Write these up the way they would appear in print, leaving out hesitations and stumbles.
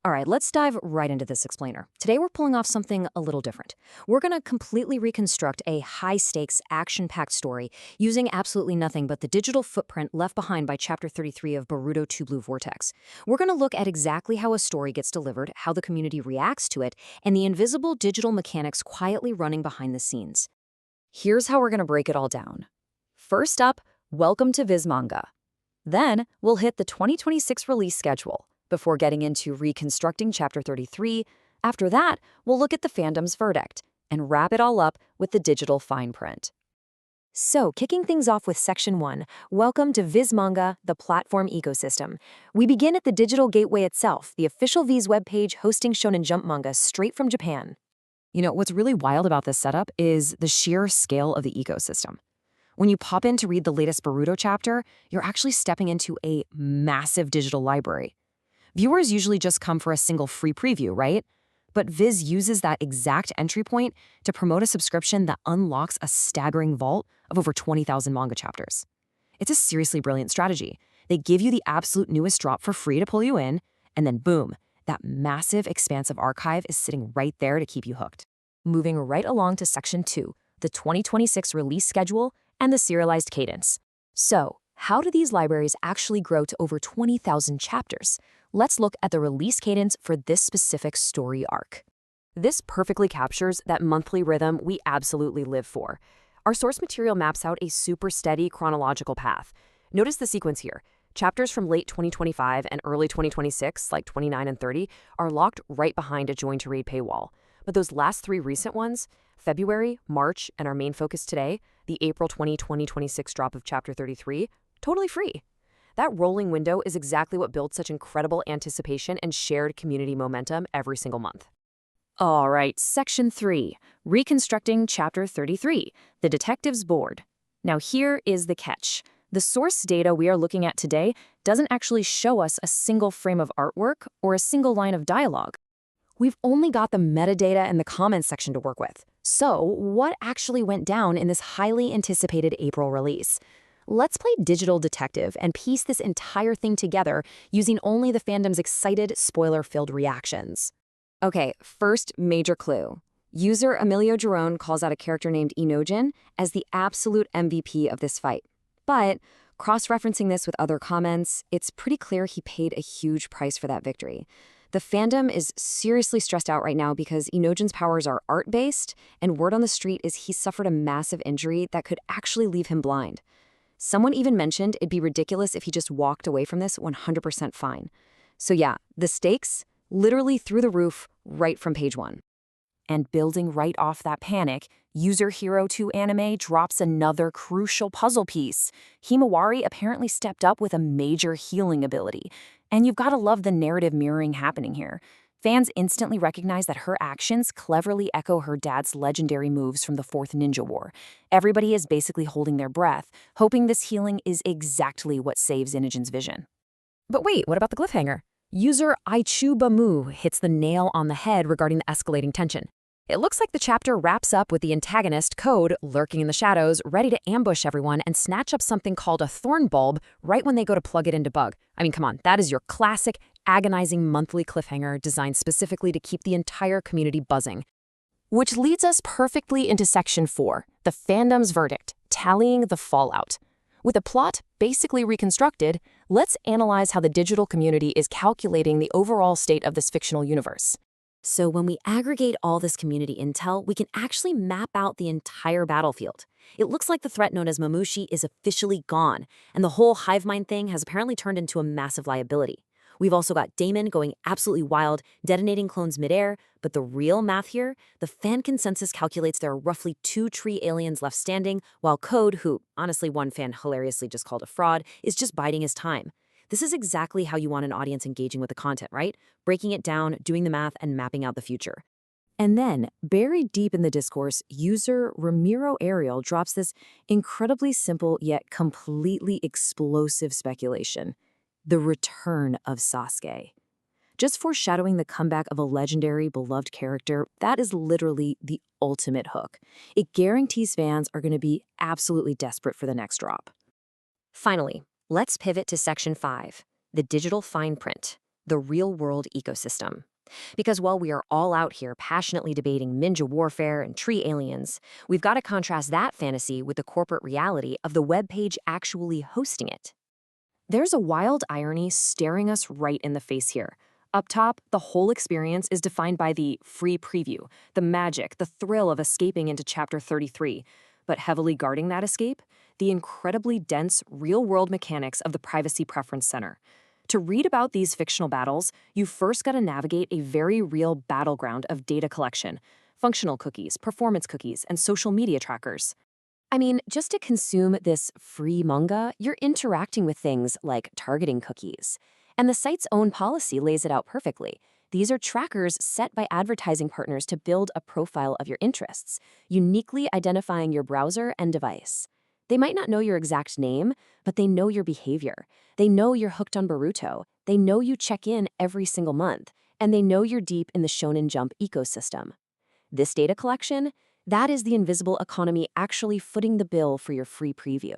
All right, let's dive right into this explainer. Today we're pulling off something a little different. We're going to completely reconstruct a high-stakes, action-packed story using absolutely nothing but the digital footprint left behind by Chapter 33 of Boruto 2 Blue Vortex. We're going to look at exactly how a story gets delivered, how the community reacts to it, and the invisible digital mechanics quietly running behind the scenes. Here's how we're going to break it all down. First up, welcome to Viz Manga. Then we'll hit the 2026 release schedule, before getting into reconstructing Chapter 33. After that, we'll look at the fandom's verdict and wrap it all up with the digital fine print. So, kicking things off with Section 1, welcome to Viz Manga, the platform ecosystem. We begin at the digital gateway itself, the official Viz webpage hosting Shonen Jump manga straight from Japan. You know, what's really wild about this setup is the sheer scale of the ecosystem. When you pop in to read the latest Boruto chapter, you're actually stepping into a massive digital library. Viewers usually just come for a single free preview, right? But Viz uses that exact entry point to promote a subscription that unlocks a staggering vault of over 20,000 manga chapters. It's a seriously brilliant strategy. They give you the absolute newest drop for free to pull you in, and then boom, that massive, expansive archive is sitting right there to keep you hooked. Moving right along to Section 2, the 2026 release schedule and the serialized cadence. So, how do these libraries actually grow to over 20,000 chapters? Let's look at the release cadence for this specific story arc. This perfectly captures that monthly rhythm we absolutely live for. Our source material maps out a super steady chronological path. Notice the sequence here. Chapters from late 2025 and early 2026, like 29 and 30, are locked right behind a join-to-read paywall. But those last three recent ones, February, March, and our main focus today, the April 2026 drop of Chapter 33, totally free. That rolling window is exactly what builds such incredible anticipation and shared community momentum every single month. All right, Section 3, Reconstructing Chapter 33, The Detective's Board. Now here is the catch. The source data we are looking at today doesn't actually show us a single frame of artwork or a single line of dialogue. We've only got the metadata and the comments section to work with. So, what actually went down in this highly anticipated April release? Let's play digital detective and piece this entire thing together using only the fandom's excited, spoiler-filled reactions. Okay, first major clue. User Emilio Girone calls out a character named Inojin as the absolute MVP of this fight. But, cross-referencing this with other comments, it's pretty clear he paid a huge price for that victory. The fandom is seriously stressed out right now because Inojin's powers are art-based, and word on the street is he suffered a massive injury that could actually leave him blind. Someone even mentioned it'd be ridiculous if he just walked away from this 100% fine. So yeah, the stakes, literally through the roof, right from page 1. And building right off that panic, User Hero 2 Anime drops another crucial puzzle piece. Himawari apparently stepped up with a major healing ability. And you've got to love the narrative mirroring happening here. Fans instantly recognize that her actions cleverly echo her dad's legendary moves from the Fourth Ninja War. Everybody is basically holding their breath, hoping this healing is exactly what saves Inojin's vision. But wait, what about the cliffhanger? User Aichubamu hits the nail on the head regarding the escalating tension. It looks like the chapter wraps up with the antagonist, Code, lurking in the shadows, ready to ambush everyone and snatch up something called a thorn bulb right when they go to plug it into Bug. I mean, come on, that is your classic, agonizing monthly cliffhanger designed specifically to keep the entire community buzzing. Which leads us perfectly into Section 4, the fandom's verdict, tallying the fallout. With the plot basically reconstructed, let's analyze how the digital community is calculating the overall state of this fictional universe. So when we aggregate all this community intel, we can actually map out the entire battlefield. It looks like the threat known as Mamushi is officially gone, and the whole hive mind thing has apparently turned into a massive liability. We've also got Daemon going absolutely wild, detonating clones midair, but the real math here, the fan consensus calculates there are roughly 2 tree aliens left standing, while Code, who honestly one fan hilariously just called a fraud, is just biding his time. This is exactly how you want an audience engaging with the content, right? Breaking it down, doing the math, and mapping out the future. And then, buried deep in the discourse, user Ramiro Ariel drops this incredibly simple yet completely explosive speculation. The return of Sasuke. Just foreshadowing the comeback of a legendary, beloved character, that is literally the ultimate hook. It guarantees fans are going to be absolutely desperate for the next drop. Finally, let's pivot to Section 5, the digital fine print. the real-world ecosystem. Because while we are all out here passionately debating ninja warfare and tree aliens, we've got to contrast that fantasy with the corporate reality of the web page actually hosting it. There's a wild irony staring us right in the face here. Up top, the whole experience is defined by the free preview, the magic, the thrill of escaping into Chapter 33. But heavily guarding that escape, the incredibly dense, real-world mechanics of the Privacy Preference Center. To read about these fictional battles, you first got to navigate a very real battleground of data collection, functional cookies, performance cookies, and social media trackers. I mean, just to consume this free manga, you're interacting with things like targeting cookies. And the site's own policy lays it out perfectly. These are trackers set by advertising partners to build a profile of your interests, uniquely identifying your browser and device. They might not know your exact name, but they know your behavior. They know you're hooked on Boruto. They know you check in every single month. And they know you're deep in the Shonen Jump ecosystem. This data collection, that is the invisible economy actually footing the bill for your free preview.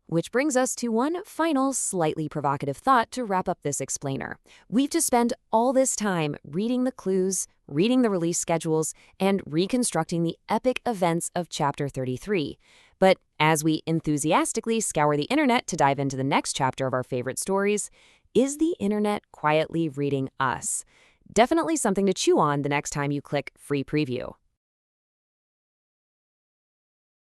Which brings us to one final, slightly provocative thought to wrap up this explainer. We've just spent all this time reading the clues, reading the release schedules, and reconstructing the epic events of Chapter 33. But as we enthusiastically scour the internet to dive into the next chapter of our favorite stories, is the internet quietly reading us? Definitely something to chew on the next time you click Free Preview.